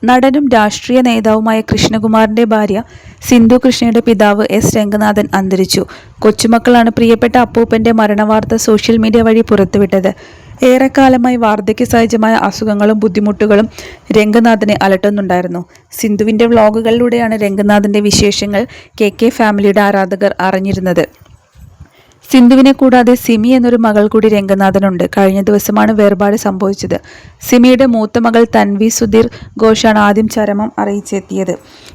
നടനും രാഷ്ട്രീയ നേതാവുമായ കൃഷ്ണകുമാറിന്റെ ഭാര്യ സിന്ധു കൃഷ്ണയുടെ പിതാവ് എസ് രംഗനാഥൻ അന്തരിച്ചു. കൊച്ചുമക്കളാണ് പ്രിയപ്പെട്ട അപ്പൂപ്പന്റെ മരണവാർത്ത സോഷ്യൽ മീഡിയ വഴി പുറത്തുവിട്ടത്. ഏറെക്കാലമായി വാർദ്ധക്യ സഹജമായ അസുഖങ്ങളും ബുദ്ധിമുട്ടുകളും രംഗനാഥനെ അലട്ടുന്നുണ്ടായിരുന്നു. സിന്ധുവിന്റെ വ്ളോഗുകളിലൂടെയാണ് രംഗനാഥന്റെ വിശേഷങ്ങൾ കെ ഫാമിലിയുടെ ആരാധകർ അറിഞ്ഞിരുന്നത്. സിന്ധുവിനെ കൂടാതെ സിമി എന്നൊരു മകൾ കൂടി രംഗനാഥനുണ്ട്. കഴിഞ്ഞ ദിവസമാണ് വേർപാട് സംഭവിച്ചത്. സിമിയുടെ മൂത്ത മകൾ തൻവി സുധീർ ഘോഷാണ് ആദ്യം ചരമം അറിയിച്ചെത്തിയത്.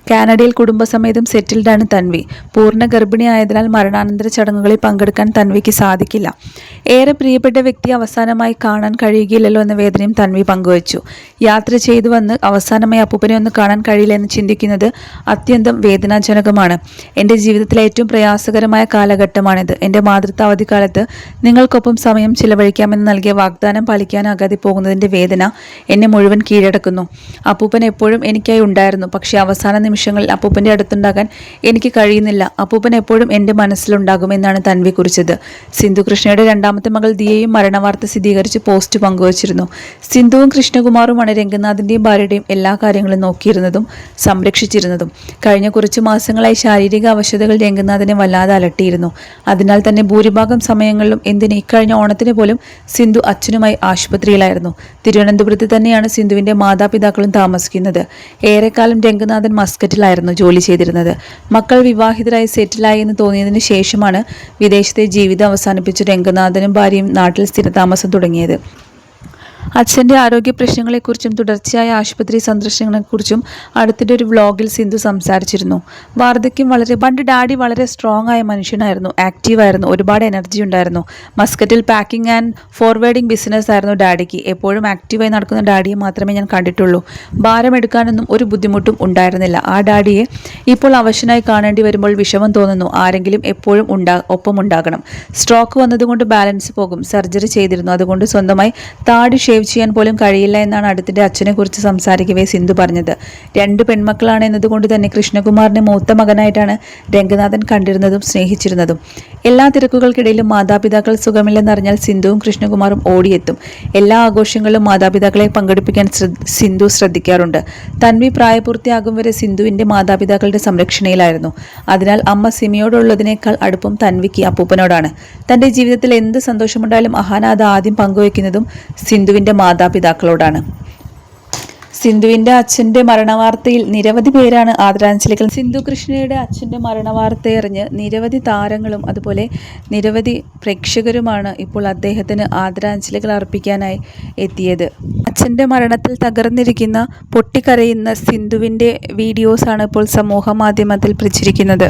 കാനഡയിൽ കുടുംബസമേതം സെറ്റിൽഡാണ് തൻവി. പൂർണ്ണ ഗർഭിണിയായതിനാൽ മരണാനന്തര ചടങ്ങുകളിൽ പങ്കെടുക്കാൻ തൻവിക്ക് സാധിക്കില്ല. ഏറെ പ്രിയപ്പെട്ട വ്യക്തിയെ അവസാനമായി കാണാൻ കഴിയുകയില്ലല്ലോ എന്ന വേദനയും തൻവി പങ്കുവച്ചു. യാത്ര ചെയ്തു വന്ന് അവസാനമായി അപ്പൂപ്പനെ ഒന്ന് കാണാൻ കഴിയില്ല എന്ന് ചിന്തിക്കുന്നത് അത്യന്തം വേദനാജനകമാണ്. എൻ്റെ ജീവിതത്തിലെ ഏറ്റവും പ്രയാസകരമായ കാലഘട്ടമാണിത്. എൻ്റെ മാതൃത്വ അവധിക്കാലത്ത് നിങ്ങൾക്കൊപ്പം സമയം ചിലവഴിക്കാമെന്ന് നൽകിയ വാഗ്ദാനം പാലിക്കാനാകാതെ പോകുന്നതിൻ്റെ വേദന എന്നെ മുഴുവൻ കീഴടക്കുന്നു. അപ്പൂപ്പൻ എപ്പോഴും എനിക്കായി ഉണ്ടായിരുന്നു. പക്ഷേ അവസാന നിമിഷങ്ങളിൽ അപ്പൂപ്പൻ്റെ അടുത്തുണ്ടാകാൻ എനിക്ക് കഴിയുന്നില്ല. അപ്പൂപ്പൻ എപ്പോഴും എൻ്റെ മനസ്സിലുണ്ടാകുമെന്നാണ് തൻവി കുറിച്ചത്. സിന്ധു കൃഷ്ണയുടെ രണ്ടാമത്തെ മകൾ ദിയയും മരണവാർത്ത സ്ഥിരീകരിച്ച് പോസ്റ്റ് പങ്കുവച്ചിരുന്നു. സിന്ധുവും കൃഷ്ണകുമാറുമാണ് രംഗനാഥിൻ്റെയും ഭാര്യയുടെയും എല്ലാ കാര്യങ്ങളും നോക്കിയിരുന്നതും സംരക്ഷിച്ചിരുന്നതും. കഴിഞ്ഞ കുറച്ചു മാസങ്ങളായി ശാരീരിക അവശതകൾ രംഗനാഥിനെ വല്ലാതെ അലട്ടിയിരുന്നു. അതിനാൽ തന്നെ ഭൂരിഭാഗം സമയങ്ങളിലും എന്തിന് ഇക്കഴിഞ്ഞ ഓണത്തിന് പോലും സിന്ധു അച്ഛനുമായി ആശുപത്രിയിലായിരുന്നു. തിരുവനന്തപുരത്ത് തന്നെയാണ് സിന്ധുവിൻ്റെ മാതാപിതാക്കളും താമസിക്കുന്നത്. ഏറെക്കാലം രംഗനാഥൻ മസ്കറ്റിലായിരുന്നു ജോലി ചെയ്തിരുന്നത്. മക്കൾ വിവാഹിതരായി സെറ്റിലായി എന്ന് തോന്നിയതിനു ശേഷമാണ് വിദേശത്തെ ജീവിതം അവസാനിപ്പിച്ച് രംഗനാഥനും ഭാര്യയും നാട്ടിൽ സ്ഥിരതാമസം തുടങ്ങിയത്. അച്ഛൻ്റെ ആരോഗ്യ പ്രശ്നങ്ങളെക്കുറിച്ചും തുടർച്ചയായ ആശുപത്രി സന്ദർശനങ്ങളെക്കുറിച്ചും അടുത്തിടെ ഒരു വ്ളോഗിൽ സിന്ധു സംസാരിച്ചിരുന്നു. വാർദ്ധക്യം പണ്ട് ഡാഡി വളരെ സ്ട്രോങ് ആയ മനുഷ്യനായിരുന്നു, ആക്റ്റീവായിരുന്നു, ഒരുപാട് എനർജി ഉണ്ടായിരുന്നു. മസ്കറ്റിൽ പാക്കിംഗ് ആൻഡ് ഫോർവേഡിംഗ് ബിസിനസ് ആയിരുന്നു ഡാഡിക്ക്. എപ്പോഴും ആക്റ്റീവായി നടക്കുന്ന ഡാഡിയെ മാത്രമേ ഞാൻ കണ്ടിട്ടുള്ളൂ. ഭാരമെടുക്കാനൊന്നും ഒരു ബുദ്ധിമുട്ടും ഉണ്ടായിരുന്നില്ല. ആ ഡാഡിയെ ഇപ്പോൾ അവശനായി കാണേണ്ടി വരുമ്പോൾ വിഷമം തോന്നുന്നു. ആരെങ്കിലും എപ്പോഴും ഒപ്പം ഉണ്ടാകണം. സ്ട്രോക്ക് വന്നതുകൊണ്ട് ബാലൻസ് പോകും. സർജറി ചെയ്തിരുന്നു. അതുകൊണ്ട് സ്വന്തമായി താടി ഷേവ് ചെയ്യാൻ പോലും കഴിയില്ല എന്നാണ് അടുത്തിടെ അച്ഛനെ കുറിച്ച് സംസാരിക്കവേ സിന്ധു പറഞ്ഞത്. 2 പെൺമക്കളാണ് എന്നതുകൊണ്ട് തന്നെ കൃഷ്ണകുമാറിനെ മൂത്ത മകനായിട്ടാണ് രംഗനാഥൻ കണ്ടിരുന്നതും സ്നേഹിച്ചിരുന്നതും. എല്ലാ തിരക്കുകൾക്കിടയിലും മാതാപിതാക്കൾ സുഖമില്ലെന്നറിഞ്ഞാൽ സിന്ധുവും കൃഷ്ണകുമാറും ഓടിയെത്തും. എല്ലാ ആഘോഷങ്ങളിലും മാതാപിതാക്കളെ പങ്കെടുപ്പിക്കാൻ സിന്ധു ശ്രദ്ധിക്കാറുണ്ട്. തൻവി പ്രായപൂർത്തിയാകും വരെ സിന്ധുവിൻ്റെ മാതാപിതാക്കളുടെ സംരക്ഷണയിലായിരുന്നു. അതിനാൽ അമ്മ സിമിയോടുള്ളതിനേക്കാൾ അടുപ്പം തൻവിക്ക് അപ്പൂപ്പനോടാണ്. തൻ്റെ ജീവിതത്തിൽ എന്ത് സന്തോഷമുണ്ടായാലും അഹാന അത് ആദ്യം പങ്കുവയ്ക്കുന്നതും സിന്ധുവിൻ്റെ മാതാപിതാക്കളോടാണ്. സിന്ധുവിൻ്റെ അച്ഛൻ്റെ മരണവാർത്തയിൽ നിരവധി പേരാണ് ആദരാഞ്ജലികൾ. സിന്ധു കൃഷ്ണയുടെ അച്ഛൻ്റെ മരണവാർത്തയറിഞ്ഞ് നിരവധി താരങ്ങളും അതുപോലെ നിരവധി പ്രേക്ഷകരുമാണ് ഇപ്പോൾ അദ്ദേഹത്തിന് ആദരാഞ്ജലികൾ അർപ്പിക്കാനായി എത്തിയത്. അച്ഛൻ്റെ മരണത്തിൽ തകർന്നിരിക്കുന്ന പൊട്ടിക്കരയുന്ന സിന്ധുവിൻ്റെ വീഡിയോസാണ് ഇപ്പോൾ സമൂഹ മാധ്യമത്തിൽ പ്രചരിക്കുന്നത്.